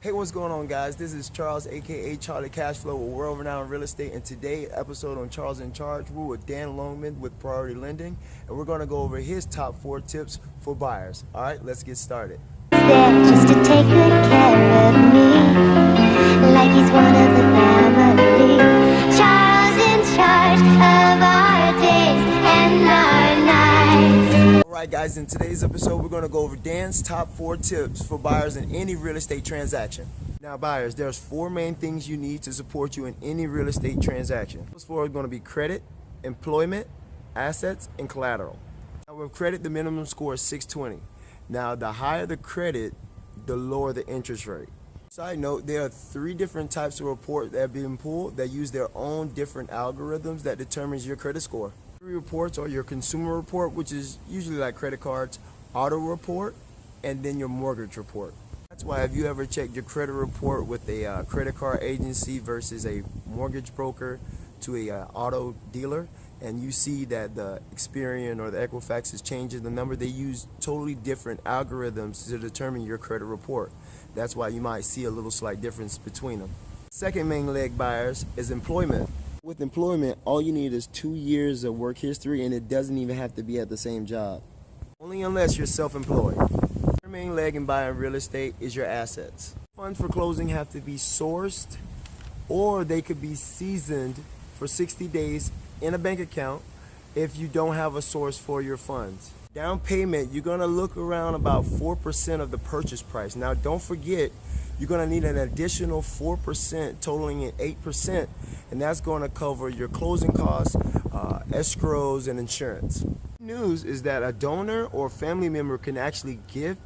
Hey, what's going on, guys? This is Charles, aka Charlie Cashflow with World Renowned Real Estate, and today episode on Charles in Charge, we're with Dan Longman with Priority Lending, and we're going to go over his top 4 tips for buyers. All right, let's get started. Just to take good care of me, like he's one of the family. Charles in charge of our days and our nights. Alright guys, in today's episode we're going to go over Dan's top 4 tips for buyers in any real estate transaction. Now buyers, there's 4 main things you need to support you in any real estate transaction. Those 4 are going to be credit, employment, assets, and collateral. Now with credit, the minimum score is 620. Now the higher the credit, the lower the interest rate. Side note, there are 3 different types of reports that have been pulled that use their own different algorithms that determines your credit score. 3 reports are your consumer report, which is usually like credit cards, auto report, and then your mortgage report. That's why if you ever checked your credit report with a credit card agency versus a mortgage broker to a auto dealer, and you see that the Experian or the Equifax is changing the number, they use totally different algorithms to determine your credit report. That's why you might see a little slight difference between them. Second main leg, buyers, is employment. With employment, all you need is 2 years of work history, and it doesn't even have to be at the same job. Only unless you're self-employed. Third main leg in buying real estate is your assets. Funds for closing have to be sourced, or they could be seasoned for 60 days in a bank account if you don't have a source for your funds. Down payment, you're going to look around about 4% of the purchase price. Now don't forget, you're going to need an additional 4%, totaling at 8%, and that's going to cover your closing costs, escrows, and insurance. The news is that a donor or family member can actually gift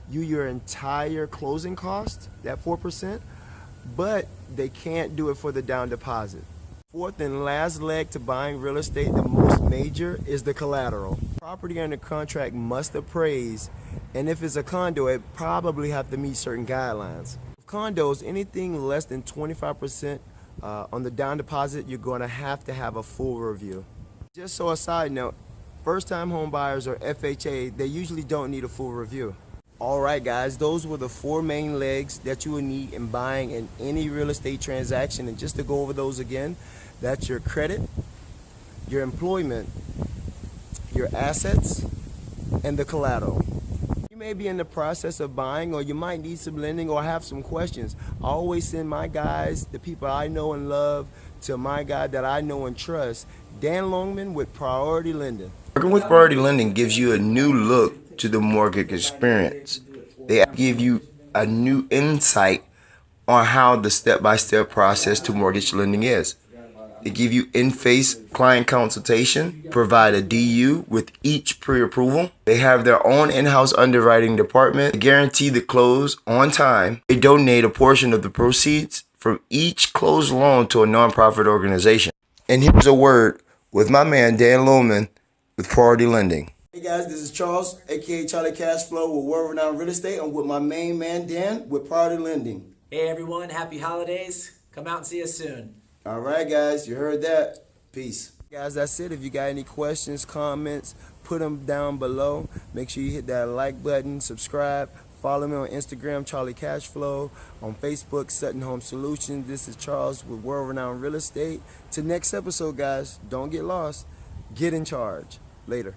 you your entire closing cost, that 4%, but they can't do it for the down deposit. Fourth and last leg to buying real estate, the most major, is the collateral. Property under contract must appraise, and if it's a condo, it probably have to meet certain guidelines. With condos, anything less than 25% on the down deposit, you're going to have a full review. Just so a side note, first-time home buyers or FHA, they usually don't need a full review. Alright guys, those were the 4 main legs that you will need in buying in any real estate transaction, and just to go over those again, that's your credit, your employment, your assets, and the collateral. You may be in the process of buying, or you might need some lending or have some questions. I always send my guys, the people I know and love, to my guy that I know and trust, Dan Longman with Priority Lending. Working with Priority Lending gives you a new look to the mortgage experience. They give you a new insight on how the step-by-step process to mortgage lending is. They give you in-face client consultation, provide a DU with each pre-approval. They have their own in-house underwriting department. They guarantee the close on time. They donate a portion of the proceeds from each closed loan to a nonprofit organization. And here's a word with my man Dan Longman with Priority Lending. Hey guys, this is Charles, aka Charlie Cashflow with World Renowned Real Estate. I'm with my main man Dan with Priority Lending. Hey everyone, happy holidays. Come out and see us soon. Alright guys, you heard that. Peace. Guys, that's it. If you got any questions, comments, put them down below. Make sure you hit that like button, subscribe, follow me on Instagram, Charlie Cashflow, on Facebook, Sutton Home Solutions. This is Charles with World Renowned Real Estate. Till next episode, guys, don't get lost. Get in charge. Later.